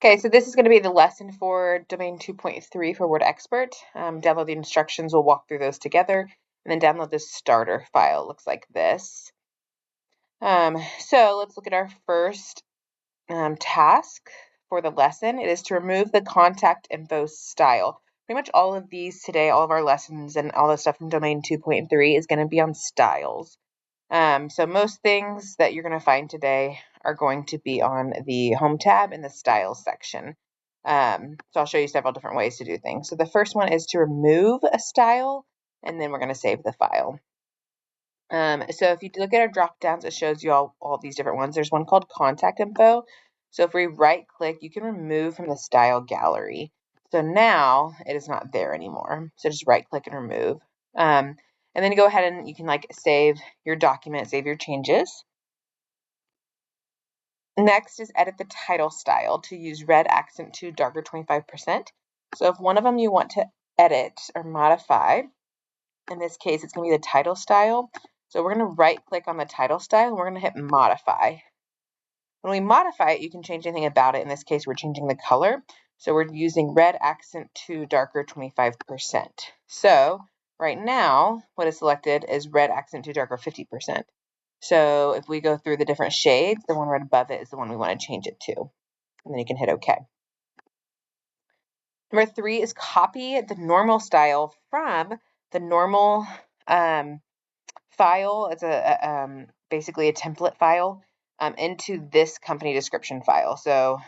Okay, so this is going to be the lesson for Domain 2.3 for WordExpert. Download the instructions, we'll walk through those together, and then download the starter file. It looks like this. So let's look at our first task for the lesson. It is to remove the contact info style. Pretty much all of these today, all of our lessons and all the stuff in Domain 2.3 is going to be on styles. So most things that you're going to find today are going to be on the Home tab in the Styles section. So I'll show you several different ways to do things. So the first one is to remove a style, and then we're going to save the file. So if you look at our drop downs, it shows you all these different ones. There's one called Contact Info. So if we right click, you can remove from the style gallery. So now it is not there anymore. So just right click and remove. And then you go ahead and you can save your document, save your changes. Next is edit the title style to use red accent to darker 25%. So if one of them you want to edit or modify, in this case, it's going to be the title style. So we're going to right click on the title style and we're going to hit modify. When we modify it, you can change anything about it. In this case, we're changing the color. So we're using red accent to darker 25%. So right now, what is selected is red accent to darker 50%. So if we go through the different shades, the one right above it is the one we want to change it to. And then you can hit OK. Number 3 is copy the normal style from the normal file. It's basically a template file into this company description file. So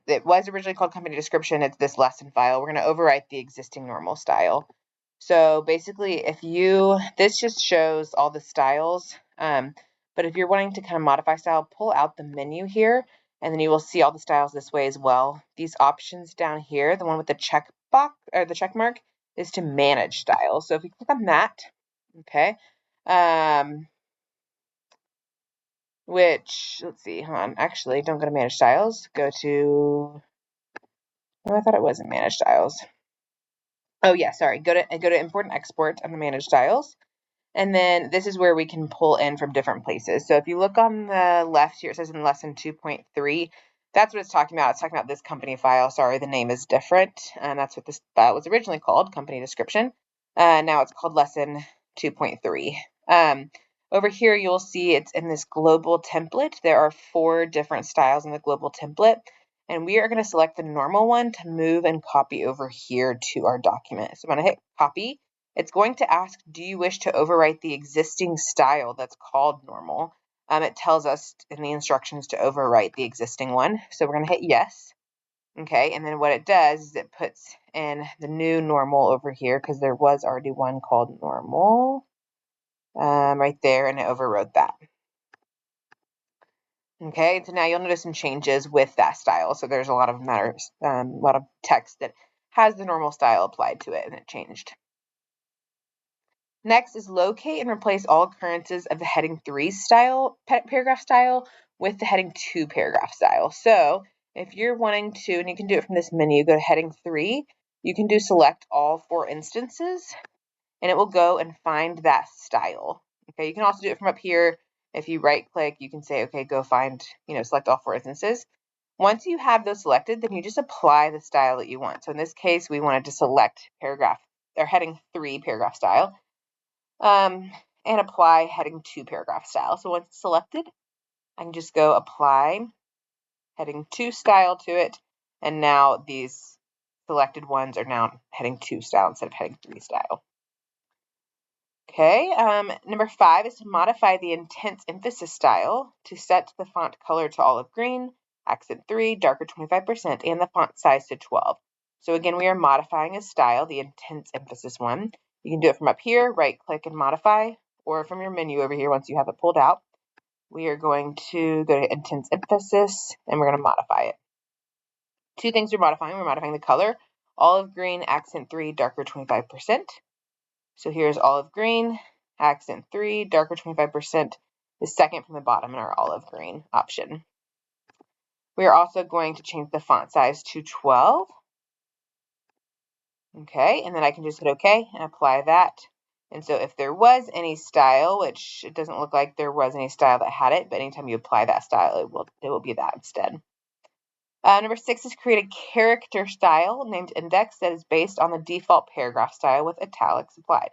it was originally called company description. It's this lesson file. We're going to overwrite the existing normal style. So basically, this just shows all the styles. But if you're wanting to kind of modify style, pull out the menu here, and then you will see all the styles this way as well. These options down here, the one with the check box or the check mark, is to manage styles. So if we click on that, okay, which, let's see, hold on, actually, don't go to manage styles, go to, oh, I thought it was in manage styles. Oh yeah, sorry, go to import and export on the manage styles. And then this is where we can pull in from different places. So if you look on the left here, it says in lesson 2.3, that's what it's talking about. It's talking about this company file. Sorry, the name is different. And that's what this file was originally called, company description. Now it's called lesson 2.3. Over here, you'll see it's in this global template. There are 4 different styles in the global template. And we are going to select the normal one to move and copy over here to our document. So I'm going to hit copy. It's going to ask, do you wish to overwrite the existing style that's called normal? It tells us in the instructions to overwrite the existing one. So we're going to hit yes. Okay, and then what it does is it puts in the new normal over here because there was already one called normal right there, and it overwrote that. Okay, so now you'll notice some changes with that style. So there's a lot of text that has the normal style applied to it, and it changed. Next is locate and replace all occurrences of the heading 3 style, paragraph style, with the heading 2 paragraph style. So if you're wanting to, and you can do it from this menu, go to heading 3, you can do select all 4 instances, and it will go and find that style. Okay, you can also do it from up here. If you right click, you can say, okay, go find, select all 4 instances. Once you have those selected, then you just apply the style that you want. So in this case, we wanted to select paragraph or heading 3 paragraph style. And apply heading 2 paragraph style. So once it's selected, I can just go apply heading 2 style to it, and now these selected ones are now heading 2 style instead of heading 3 style. Okay, number 5 is to modify the intense emphasis style to set the font color to olive green, accent 3, darker 25%, and the font size to 12. So again, we are modifying a style, the intense emphasis one. You can do it from up here, right click and modify, or from your menu over here once you have it pulled out. We are going to go to intense emphasis, and we're going to modify it. 2 things we're modifying. We're modifying the color, olive green, accent 3, darker 25%. So here's olive green, accent 3, darker 25%, the second from the bottom in our olive green option. We are also going to change the font size to 12. Okay, and then I can just hit OK and apply that. And so if there was any style, which it doesn't look like there was any style that had it, but anytime you apply that style, it will be that instead. Number 6 is create a character style named index that is based on the default paragraph style with italics applied.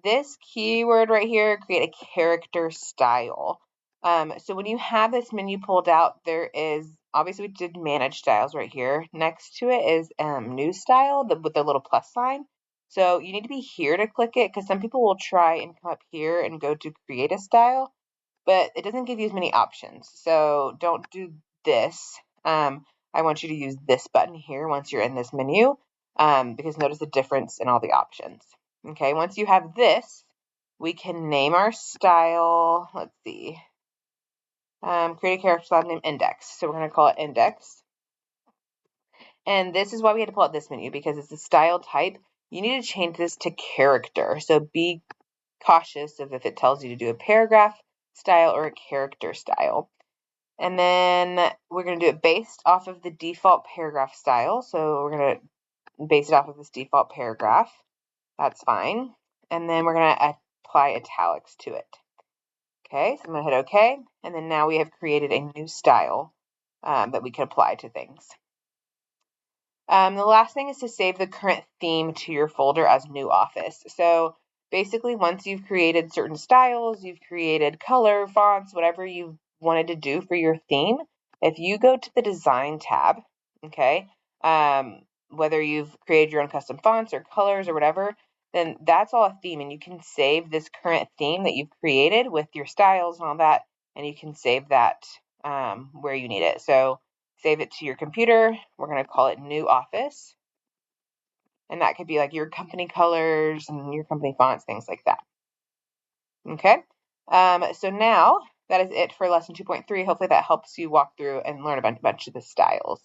This keyword right here, create a character style. So when you have this menu pulled out, there is, obviously we did manage styles right here. Next to it is new style with the little plus sign. So you need to be here to click it because some people will try and come up here and go to create a style, but it doesn't give you as many options. So don't do this. I want you to use this button here once you're in this menu, because notice the difference in all the options. Okay, once you have this, we can name our style. Let's see. Create a character style name index. So we're going to call it index. And this is why we had to pull out this menu, because it's a style type. You need to change this to character. So be cautious of if it tells you to do a paragraph style or a character style. And then we're going to do it based off of the default paragraph style. So we're going to base it off of this default paragraph. That's fine. And then we're going to apply italics to it. Okay, so I'm going to hit OK. And then now we have created a new style that we can apply to things. The last thing is to save the current theme to your folder as new office. So basically, once you've created certain styles, you've created color, fonts, whatever you wanted to do for your theme, if you go to the design tab, okay, whether you've created your own custom fonts or colors or whatever, then that's all a theme, and you can save this current theme that you've created with your styles and all that, and you can save that where you need it. So save it to your computer. We're going to call it New Office. And that could be like your company colors and your company fonts, things like that. Okay. So now that is it for lesson 2.3. Hopefully that helps you walk through and learn a bunch of the styles.